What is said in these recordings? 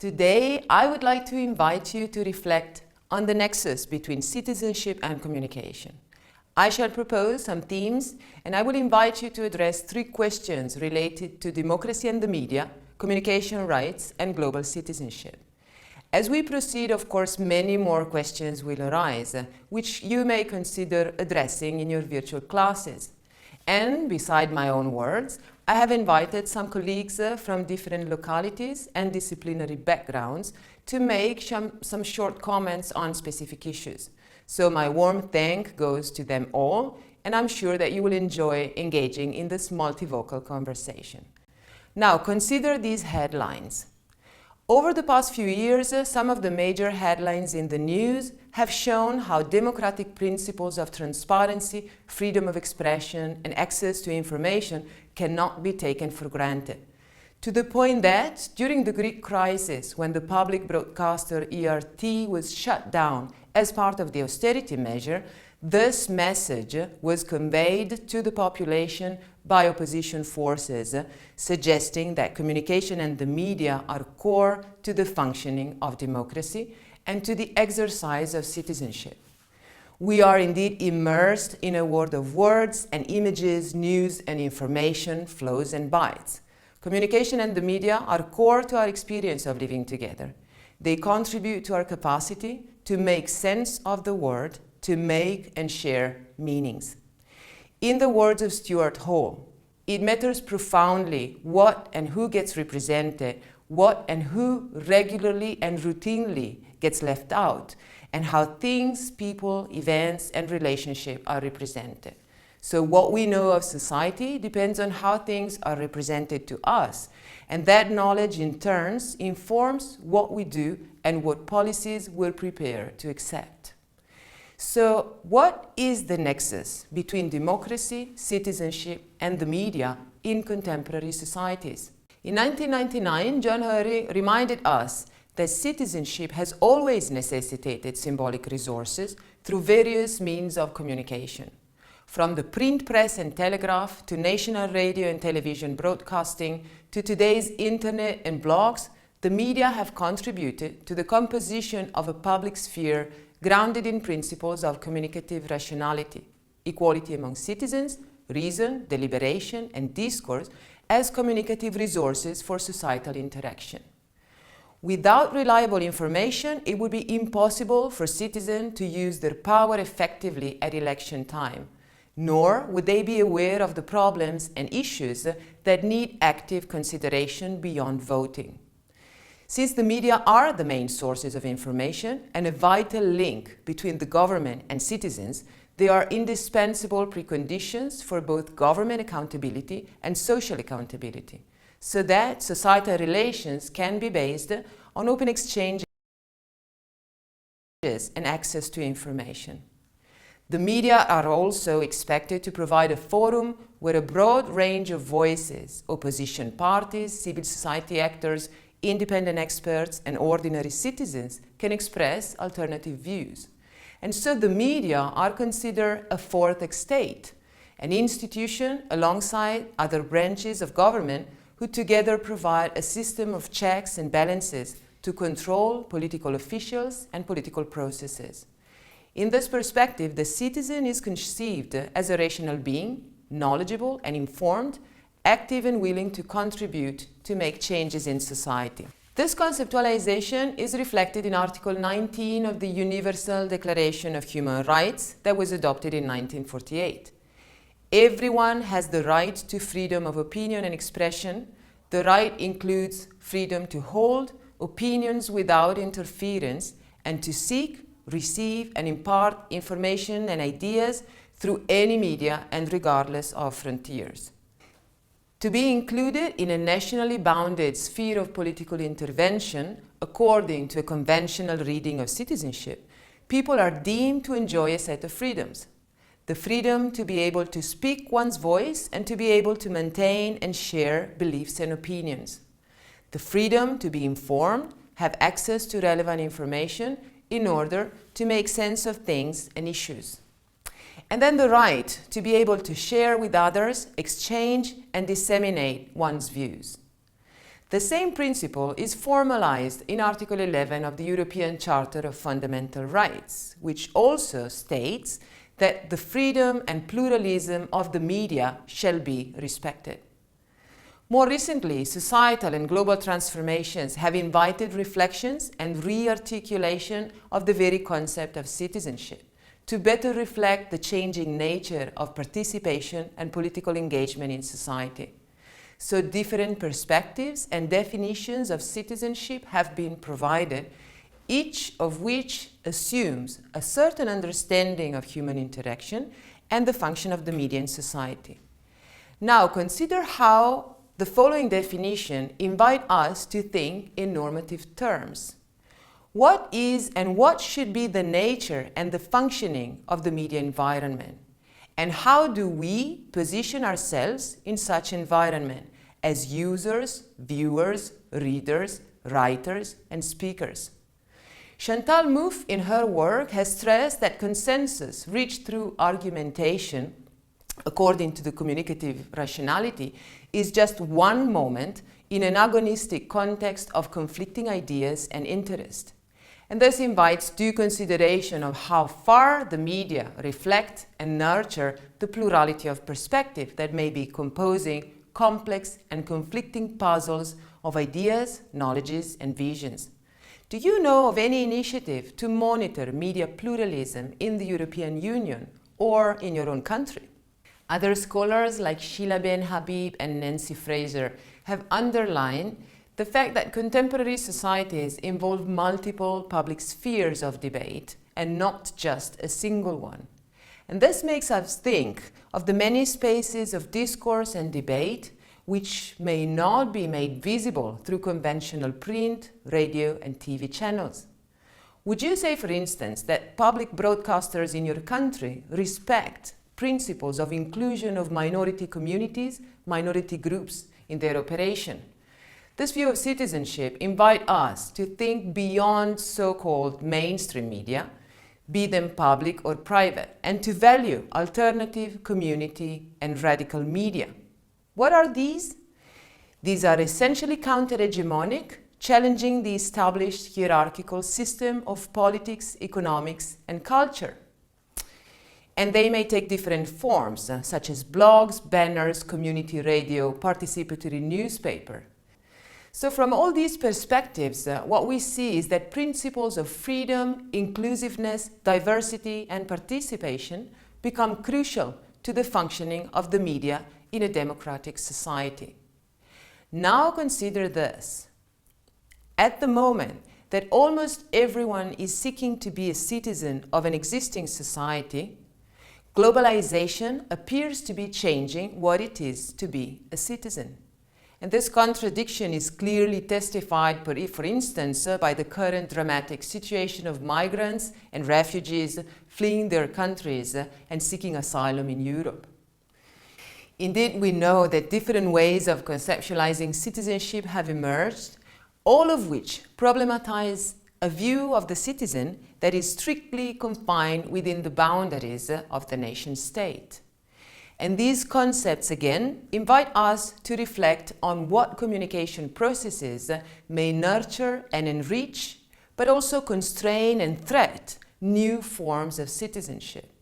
Today, I would like to invite you to reflect on the nexus between citizenship and communication. I shall propose some themes, and I will invite you to address 3 questions related to democracy and the media, communication rights, and global citizenship. As we proceed, of course, many more questions will arise, which you may consider addressing in your virtual classes. And beside my own words, I have invited some colleagues from different localities and disciplinary backgrounds to make some short comments on specific issues. So my warm thank goes to them all, and I'm sure that you will enjoy engaging in this multivocal conversation. Now, consider these headlines. Over the past few years, some of the major headlines in the news have shown how democratic principles of transparency, freedom of expression, and access to information cannot be taken for granted. To the point that, during the Greek crisis, when the public broadcaster ERT was shut down as part of the austerity measure, this message was conveyed to the population by opposition forces, suggesting that communication and the media are core to the functioning of democracy and to the exercise of citizenship. We are indeed immersed in a world of words and images, news and information, flows and bytes. Communication and the media are core to our experience of living together. They contribute to our capacity to make sense of the world, to make and share meanings. In the words of Stuart Hall, it matters profoundly what and who gets represented, what and who regularly and routinely gets left out, and how things, people, events, and relationships are represented. So what we know of society depends on how things are represented to us, and that knowledge in turn informs what we do and what policies we're prepared to accept. So what is the nexus between democracy, citizenship, and the media in contemporary societies? In 1999, John Hurry reminded us that citizenship has always necessitated symbolic resources through various means of communication. From the print press and telegraph to national radio and television broadcasting to today's internet and blogs, the media have contributed to the composition of a public sphere grounded in principles of communicative rationality, equality among citizens, reason, deliberation, and discourse as communicative resources for societal interaction. Without reliable information, it would be impossible for citizens to use their power effectively at election time, nor would they be aware of the problems and issues that need active consideration beyond voting. Since the media are the main sources of information and a vital link between the government and citizens, they are indispensable preconditions for both government accountability and social accountability, so that societal relations can be based on open exchanges and access to information. The media are also expected to provide a forum where a broad range of voices, opposition parties, civil society actors, independent experts, and ordinary citizens can express alternative views. And so the media are considered a fourth estate, an institution alongside other branches of government who together provide a system of checks and balances to control political officials and political processes. In this perspective, the citizen is conceived as a rational being, knowledgeable and informed, active and willing to contribute to make changes in society. This conceptualization is reflected in Article 19 of the Universal Declaration of Human Rights that was adopted in 1948. Everyone has the right to freedom of opinion and expression. The right includes freedom to hold opinions without interference and to seek, receive, and impart information and ideas through any media and regardless of frontiers. To be included in a nationally bounded sphere of political intervention, according to a conventional reading of citizenship, people are deemed to enjoy a set of freedoms. The freedom to be able to speak one's voice and to be able to maintain and share beliefs and opinions. The freedom to be informed, have access to relevant information in order to make sense of things and issues. And then the right to be able to share with others, exchange and disseminate one's views. The same principle is formalized in Article 11 of the European Charter of Fundamental Rights, which also states that the freedom and pluralism of the media shall be respected. More recently, societal and global transformations have invited reflections and re-articulation of the very concept of citizenship to better reflect the changing nature of participation and political engagement in society. So different perspectives and definitions of citizenship have been provided, each of which assumes a certain understanding of human interaction and the function of the media in society. Now consider how the following definition invite us to think in normative terms. What is and what should be the nature and the functioning of the media environment? And how do we position ourselves in such environment as users, viewers, readers, writers, and speakers? Chantal Mouffe, in her work, has stressed that consensus reached through argumentation, according to the communicative rationality, is just one moment in an agonistic context of conflicting ideas and interest, and thus invites due consideration of how far the media reflect and nurture the plurality of perspective that may be composing complex and conflicting puzzles of ideas, knowledges, and visions. Do you know of any initiative to monitor media pluralism in the European Union or in your own country? Other scholars like Sheila Ben Habib and Nancy Fraser have underlined the fact that contemporary societies involve multiple public spheres of debate and not just a single one. And this makes us think of the many spaces of discourse and debate which may not be made visible through conventional print, radio, and TV channels. Would you say, for instance, that public broadcasters in your country respect principles of inclusion of minority communities, minority groups in their operation? This view of citizenship invites us to think beyond so-called mainstream media, be them public or private, and to value alternative, community, and radical media. What are these? These are essentially counter-hegemonic, challenging the established hierarchical system of politics, economics, and culture. And they may take different forms, such as blogs, banners, community radio, participatory newspaper. So from all these perspectives, what we see is that principles of freedom, inclusiveness, diversity, and participation become crucial to the functioning of the media in a democratic society. Now consider this. At the moment that almost everyone is seeking to be a citizen of an existing society, globalization appears to be changing what it is to be a citizen. And this contradiction is clearly testified, for instance, by the current dramatic situation of migrants and refugees fleeing their countries and seeking asylum in Europe. Indeed, we know that different ways of conceptualizing citizenship have emerged, all of which problematize a view of the citizen that is strictly confined within the boundaries of the nation state. And these concepts, again, invite us to reflect on what communication processes may nurture and enrich, but also constrain and threat new forms of citizenship.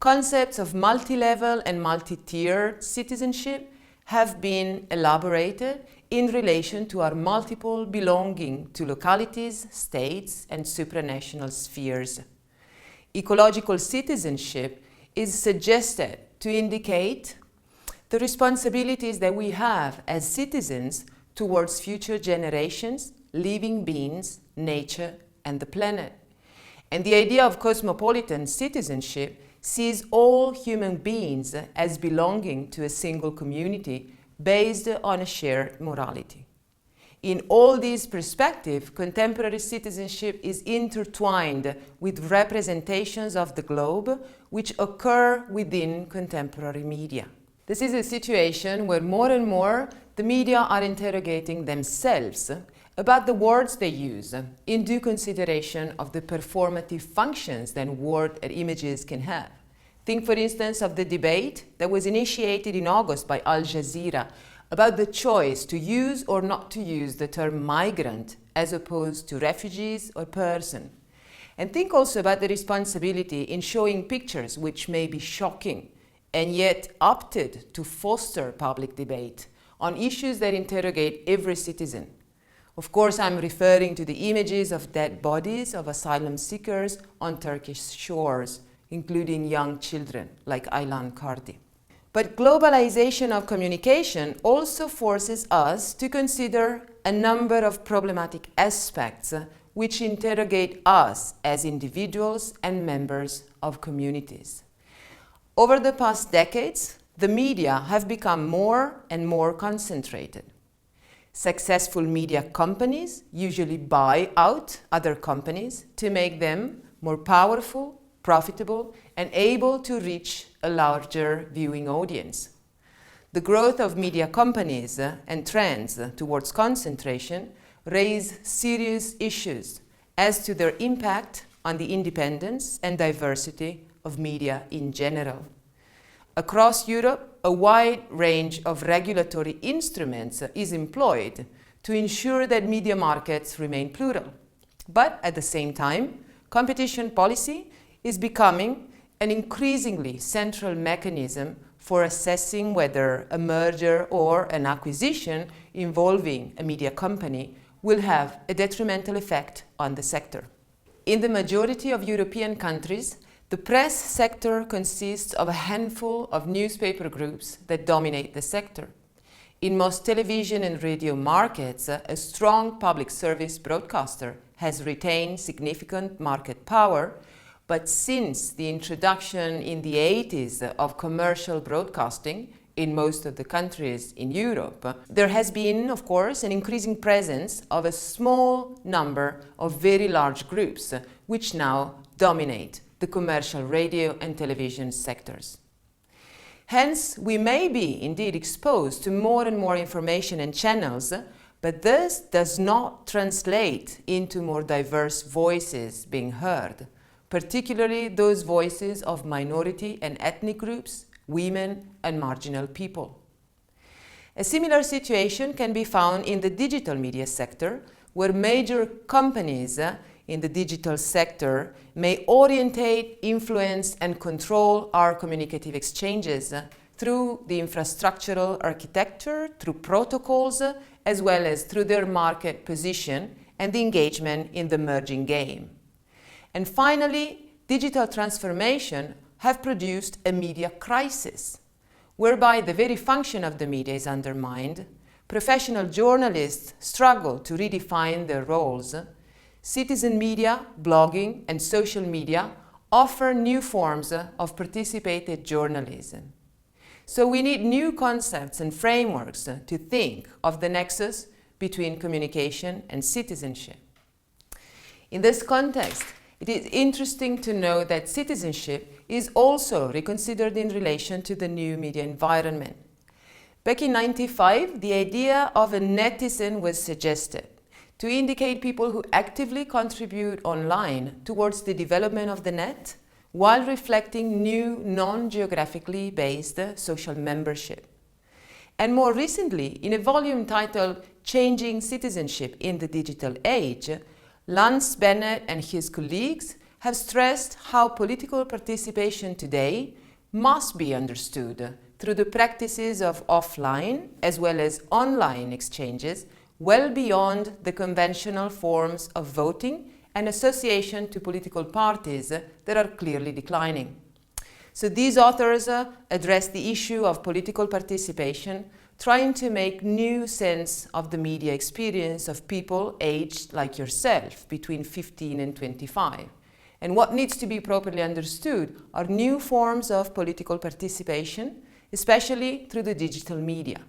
Concepts of multi-level and multi-tiered citizenship have been elaborated in relation to our multiple belonging to localities, states, and supranational spheres. Ecological citizenship is suggested to indicate the responsibilities that we have as citizens towards future generations, living beings, nature, and the planet. And the idea of cosmopolitan citizenship sees all human beings as belonging to a single community based on a shared morality. In all these perspectives, contemporary citizenship is intertwined with representations of the globe which occur within contemporary media. This is a situation where more and more the media are interrogating themselves about the words they use in due consideration of the performative functions that words and images can have. Think, for instance, of the debate that was initiated in August by Al Jazeera about the choice to use or not to use the term migrant as opposed to refugees or person. And think also about the responsibility in showing pictures which may be shocking and yet opted to foster public debate on issues that interrogate every citizen. Of course, I'm referring to the images of dead bodies of asylum seekers on Turkish shores, including young children like Aylan Kardi. But globalization of communication also forces us to consider a number of problematic aspects which interrogate us as individuals and members of communities. Over the past decades, the media have become more and more concentrated. Successful media companies usually buy out other companies to make them more powerful, profitable, and able to reach a larger viewing audience. The growth of media companies and trends towards concentration raise serious issues as to their impact on the independence and diversity of media in general. Across Europe, a wide range of regulatory instruments is employed to ensure that media markets remain plural. But at the same time, competition policy is becoming an increasingly central mechanism for assessing whether a merger or an acquisition involving a media company will have a detrimental effect on the sector. In the majority of European countries, the press sector consists of a handful of newspaper groups that dominate the sector. In most television and radio markets, a strong public service broadcaster has retained significant market power, but since the introduction in the 80s of commercial broadcasting in most of the countries in Europe, there has been, of course, an increasing presence of a small number of very large groups which now dominate the commercial radio and television sectors. Hence, we may be indeed exposed to more and more information and channels, but this does not translate into more diverse voices being heard, particularly those voices of minority and ethnic groups, women, and marginal people. A similar situation can be found in the digital media sector, where major companies in the digital sector may orientate, influence, and control our communicative exchanges through the infrastructural architecture, through protocols, as well as through their market position and the engagement in the merging game. And finally, digital transformation have produced a media crisis, whereby the very function of the media is undermined, professional journalists struggle to redefine their roles, citizen media, blogging, and social media offer new forms of participated journalism. So we need new concepts and frameworks to think of the nexus between communication and citizenship. In this context, it is interesting to know that citizenship is also reconsidered in relation to the new media environment. Back in 1995, the idea of a netizen was suggested to indicate people who actively contribute online towards the development of the net while reflecting new non-geographically based social membership. And more recently, in a volume titled Changing Citizenship in the Digital Age, Lance Bennett and his colleagues have stressed how political participation today must be understood through the practices of offline as well as online exchanges well beyond the conventional forms of voting and association to political parties that are clearly declining. So these authors address the issue of political participation, trying to make new sense of the media experience of people aged like yourself, between 15 and 25. And what needs to be properly understood are new forms of political participation, especially through the digital media.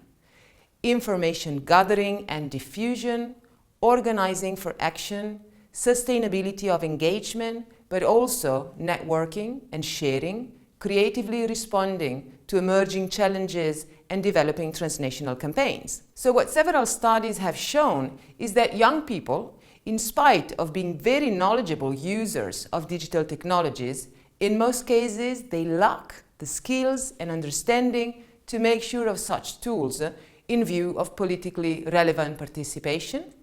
Information gathering and diffusion, organizing for action, sustainability of engagement, but also networking and sharing, creatively responding to emerging challenges and developing transnational campaigns. So what several studies have shown is that young people, in spite of being very knowledgeable users of digital technologies, in most cases they lack the skills and understanding to make sure of such tools in view of politically relevant participation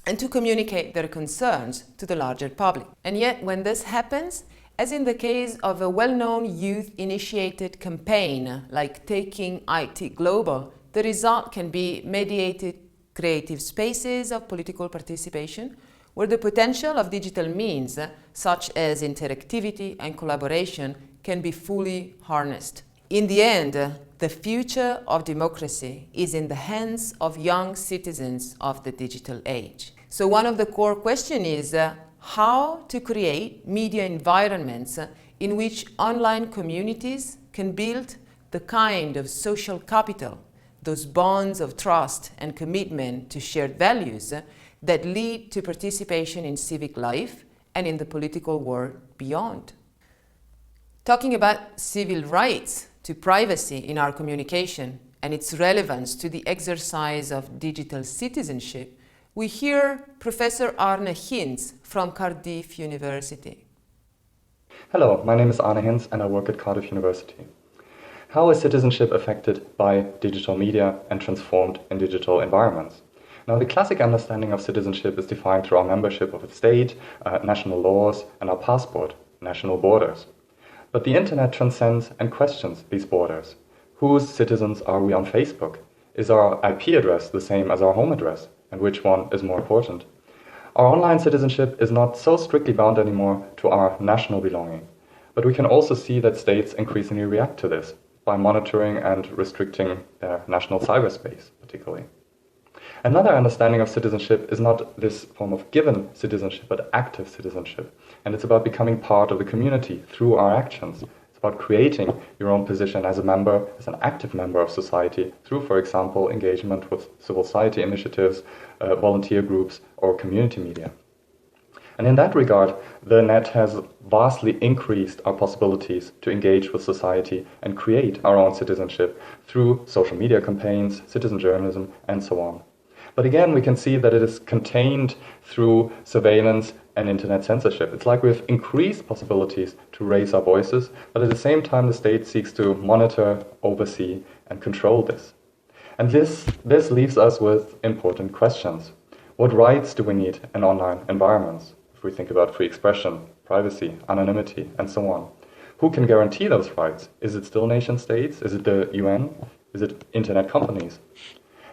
and to communicate their concerns to the larger public. And yet, when this happens, as in the case of a well-known youth-initiated campaign like Taking IT Global, the result can be mediated creative spaces of political participation where the potential of digital means, such as interactivity and collaboration, can be fully harnessed. In the end, the future of democracy is in the hands of young citizens of the digital age. So one of the core questions is how to create media environments in which online communities can build the kind of social capital, those bonds of trust and commitment to shared values that lead to participation in civic life and in the political world beyond. Talking about civil rights to privacy in our communication and its relevance to the exercise of digital citizenship, we hear Professor Arne Hinz from Cardiff University. Hello, my name is Arne Hinz and I work at Cardiff University. How is citizenship affected by digital media and transformed in digital environments? Now, the classic understanding of citizenship is defined through our membership of a state, national laws, and our passport, national borders. But the internet transcends and questions these borders. Whose citizens are we on Facebook? Is our IP address the same as our home address? And which one is more important? Our online citizenship is not so strictly bound anymore to our national belonging. But we can also see that states increasingly react to this by monitoring and restricting their national cyberspace, particularly. Another understanding of citizenship is not this form of given citizenship, but active citizenship. And it's about becoming part of the community through our actions. It's about creating your own position as a member, as an active member of society through, for example, engagement with civil society initiatives, volunteer groups, or community media. And in that regard, the net has vastly increased our possibilities to engage with society and create our own citizenship through social media campaigns, citizen journalism, and so on. But again, we can see that it is contained through surveillance and internet censorship. It's like we've increased possibilities to raise our voices, but at the same time the state seeks to monitor, oversee, and control this. And this leaves us with important questions. What rights do we need in online environments? If we think about free expression, privacy, anonymity, and so on. Who can guarantee those rights? Is it still nation states? Is it the UN? Is it internet companies?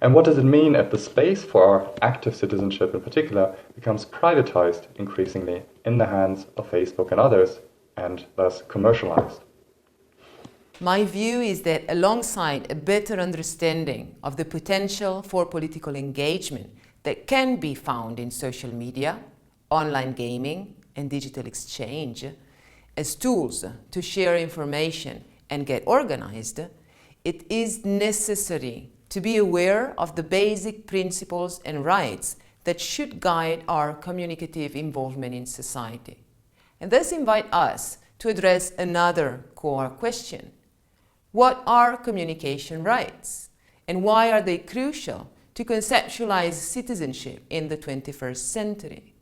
And what does it mean if the space for our active citizenship in particular becomes privatized increasingly in the hands of Facebook and others, and thus commercialized? My view is that alongside a better understanding of the potential for political engagement that can be found in social media, online gaming, and digital exchange, as tools to share information and get organized, it is necessary to be aware of the basic principles and rights that should guide our communicative involvement in society. And thus invite us to address another core question. What are communication rights? And why are they crucial to conceptualize citizenship in the 21st century?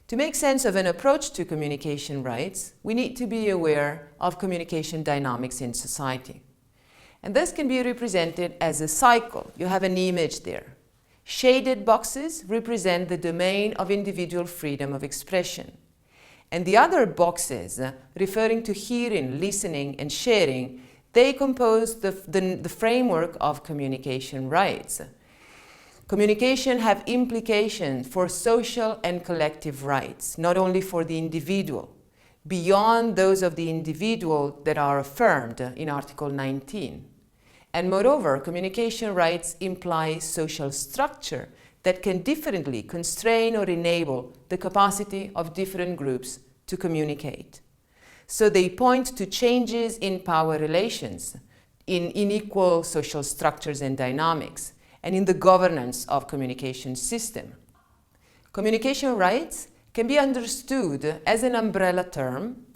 To make sense of an approach to communication rights, we need to be aware of communication dynamics in society. And this can be represented as a cycle. You have an image there. Shaded boxes represent the domain of individual freedom of expression. And the other boxes, referring to hearing, listening, and sharing, they compose the framework of communication rights. Communication have implications for social and collective rights, not only for the individual, beyond those of the individual that are affirmed in Article 19. And moreover, communication rights imply social structure that can differently constrain or enable the capacity of different groups to communicate. So they point to changes in power relations, in unequal social structures and dynamics, and in the governance of communication system. Communication rights can be understood as an umbrella term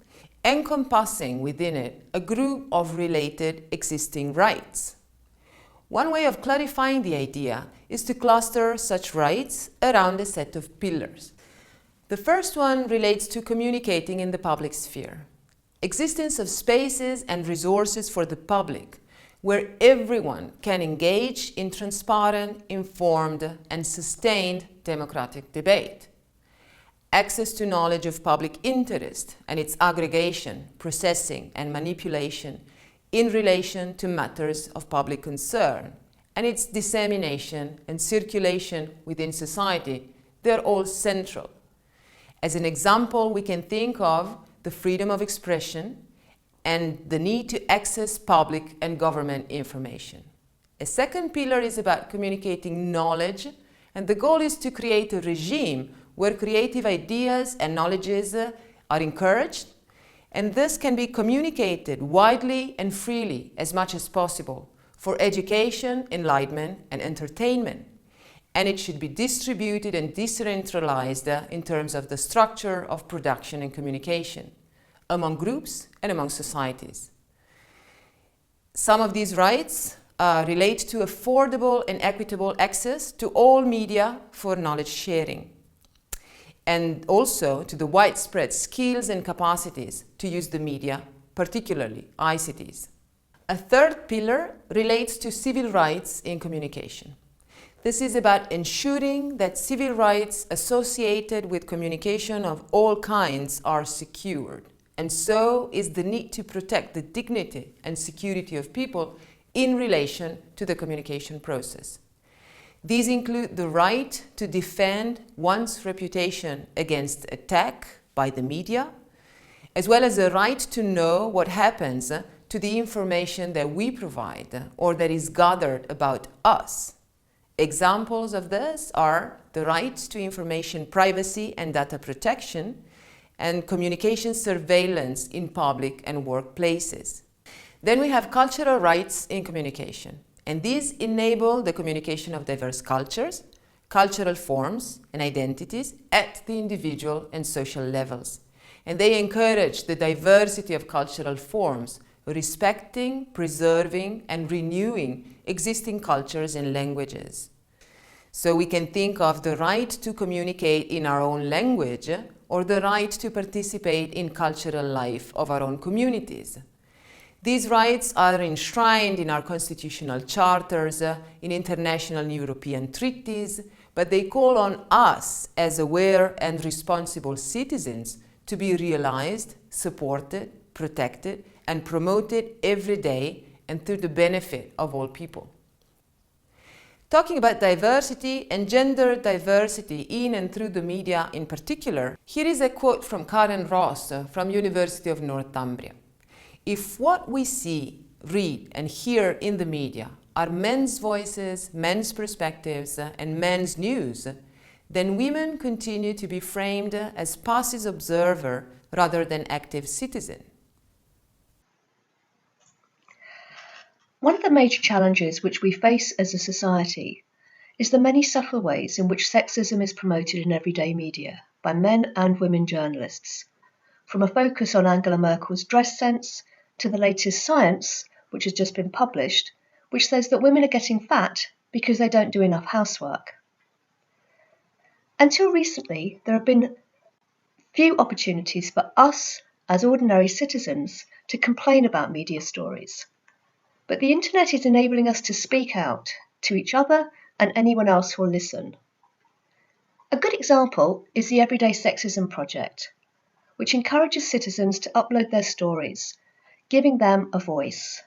encompassing within it a group of related existing rights. One way of clarifying the idea is to cluster such rights around a set of pillars. The first one relates to communicating in the public sphere. Existence of spaces and resources for the public, where everyone can engage in transparent, informed, and sustained democratic debate. Access to knowledge of public interest and its aggregation, processing, and manipulation in relation to matters of public concern, and its dissemination and circulation within society, they're all central. As an example, we can think of the freedom of expression and the need to access public and government information. A second pillar is about communicating knowledge, and the goal is to create a regime where creative ideas and knowledges are encouraged, and this can be communicated widely and freely as much as possible for education, enlightenment, and entertainment. And it should be distributed and decentralized in terms of the structure of production and communication among groups and among societies. Some of these rights relate to affordable and equitable access to all media for knowledge sharing, and also to the widespread skills and capacities to use the media, particularly ICTs. A third pillar relates to civil rights in communication. This is about ensuring that civil rights associated with communication of all kinds are secured, and so is the need to protect the dignity and security of people in relation to the communication process. These include the right to defend one's reputation against attack by the media, as well as the right to know what happens to the information that we provide or that is gathered about us. Examples of this are the right to information privacy and data protection, and communication surveillance in public and workplaces. Then we have cultural rights in communication, and these enable the communication of diverse cultures, cultural forms, and identities at the individual and social levels. And they encourage the diversity of cultural forms, respecting, preserving, and renewing existing cultures and languages. So we can think of the right to communicate in our own language or the right to participate in cultural life of our own communities. These rights are enshrined in our constitutional charters, in international and European treaties, but they call on us as aware and responsible citizens to be realized, supported, protected, and promoted every day and to the benefit of all people. Talking about diversity and gender diversity in and through the media in particular, here is a quote from Karen Ross from University of Northumbria. If what we see, read, and hear in the media are men's voices, men's perspectives, and men's news, then women continue to be framed as passive observer rather than active citizen. One of the major challenges which we face as a society is the many subtle ways in which sexism is promoted in everyday media by men and women journalists, from a focus on Angela Merkel's dress sense to the latest science, which has just been published, which says that women are getting fat because they don't do enough housework. Until recently, there have been few opportunities for us as ordinary citizens to complain about media stories. But the internet is enabling us to speak out to each other and anyone else who will listen. A good example is the Everyday Sexism project, which encourages citizens to upload their stories, giving them a voice.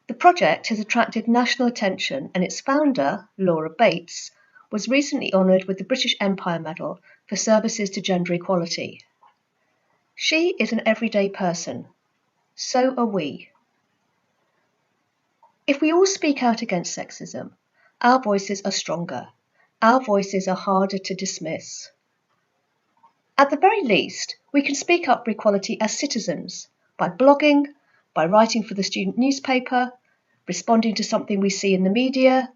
The project has attracted national attention, and its founder, Laura Bates, was recently honoured with the British Empire Medal for services to gender equality. She is an everyday person. So are we. If we all speak out against sexism, our voices are stronger. Our voices are harder to dismiss. At the very least, we can speak up for equality as citizens by blogging, by writing for the student newspaper, responding to something we see in the media,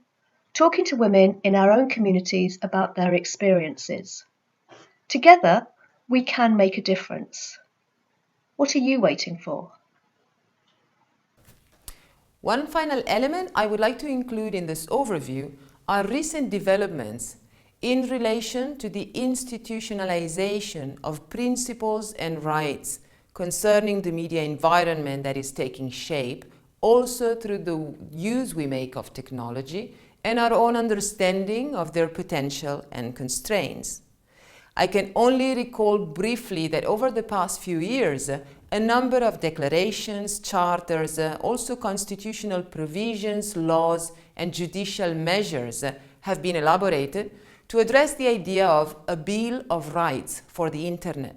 talking to women in our own communities about their experiences. Together, we can make a difference. What are you waiting for? One final element I would like to include in this overview are recent developments in relation to the institutionalization of principles and rights concerning the media environment that is taking shape also through the use we make of technology and our own understanding of their potential and constraints. I can only recall briefly that over the past few years, a number of declarations, charters, also constitutional provisions, laws, and judicial measures have been elaborated to address the idea of a Bill of Rights for the Internet.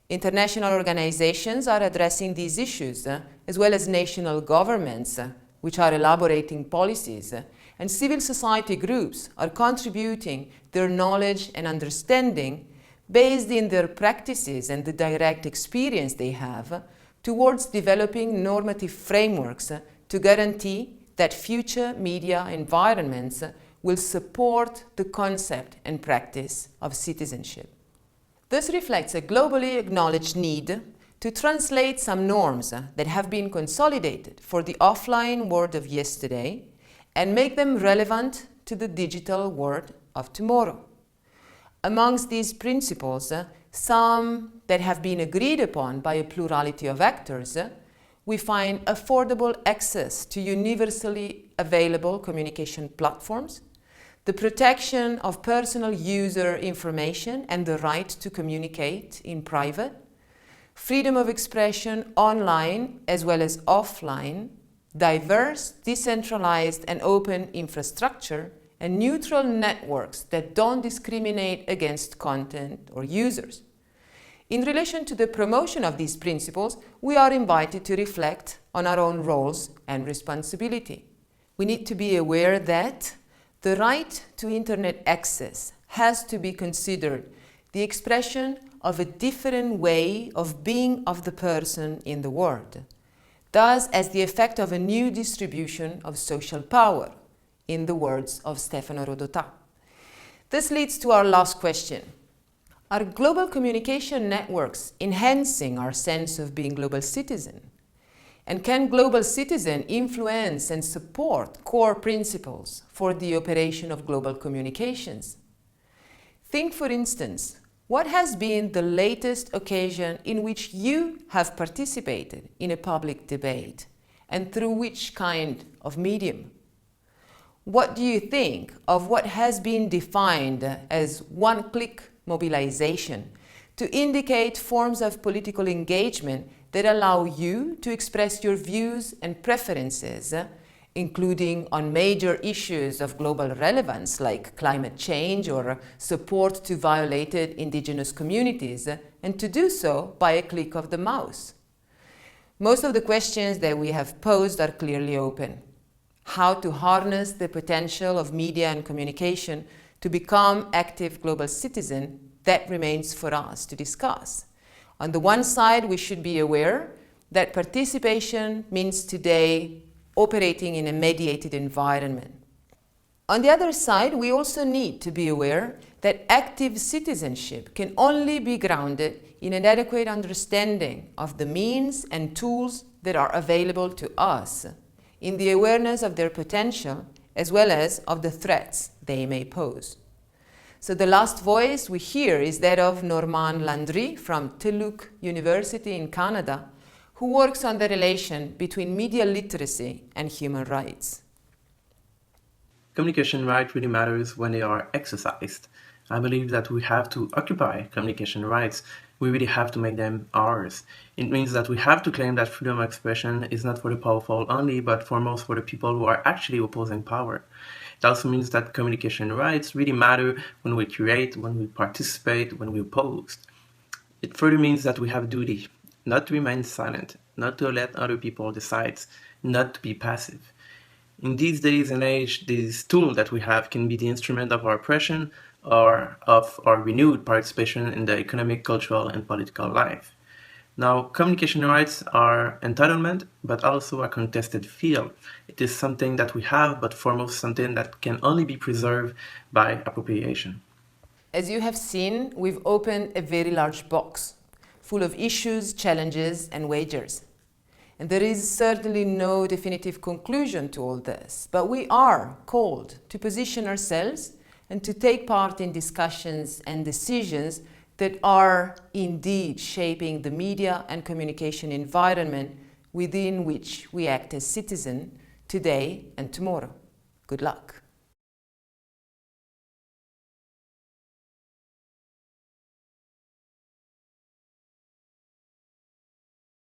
International organizations are addressing these issues, as well as national governments, which are elaborating policies, and civil society groups are contributing their knowledge and understanding based in their practices and the direct experience they have towards developing normative frameworks to guarantee that future media environments will support the concept and practice of citizenship. This reflects a globally acknowledged need to translate some norms that have been consolidated for the offline world of yesterday and make them relevant to the digital world of tomorrow. Amongst these principles, some that have been agreed upon by a plurality of actors, we find affordable access to universally available communication platforms, the protection of personal user information and the right to communicate in private, freedom of expression online as well as offline, diverse, decentralized and open infrastructure, and neutral networks that don't discriminate against content or users. In relation to the promotion of these principles, we are invited to reflect on our own roles and responsibility. We need to be aware that the right to internet access has to be considered the expression of a different way of being of the person in the world, thus as the effect of a new distribution of social power, in the words of Stefano Rodotà. This leads to our last question. Are global communication networks enhancing our sense of being global citizen? And can global citizen influence and support core principles for the operation of global communications? Think, for instance, what has been the latest occasion in which you have participated in a public debate, and through which kind of medium? What do you think of what has been defined as one-click mobilization to indicate forms of political engagement that allow you to express your views and preferences, including on major issues of global relevance like climate change or support to violated indigenous communities, and to do so by a click of the mouse? Most of the questions that we have posed are clearly open. How to harness the potential of media and communication to become active global citizen, that remains for us to discuss. On the one side, we should be aware that participation means today operating in a mediated environment. On the other side, we also need to be aware that active citizenship can only be grounded in an adequate understanding of the means and tools that are available to us, in the awareness of their potential as well as of the threats they may pose. So the last voice we hear is that of Normand Landry from Teluk University in Canada, who works on the relation between media literacy and human rights. Communication rights really matters when they are exercised. I believe that we have to occupy communication rights. We really have to make them ours. It means that we have to claim that freedom of expression is not for the powerful only, but foremost for the people who are actually opposing power. It also means that communication rights really matter when we create, when we participate, when we oppose. It further means that we have a duty, not to remain silent, not to let other people decide, not to be passive. In these days and age, this tool that we have can be the instrument of our oppression or of our renewed participation in the economic, cultural, and political life. Now, communication rights are entitlement, but also a contested field. It is something that we have, but foremost something that can only be preserved by appropriation. As you have seen, we've opened a very large box, full of issues, challenges, and wagers. And there is certainly no definitive conclusion to all this, but we are called to position ourselves and to take part in discussions and decisions that are indeed shaping the media and communication environment within which we act as citizens today and tomorrow. Good luck.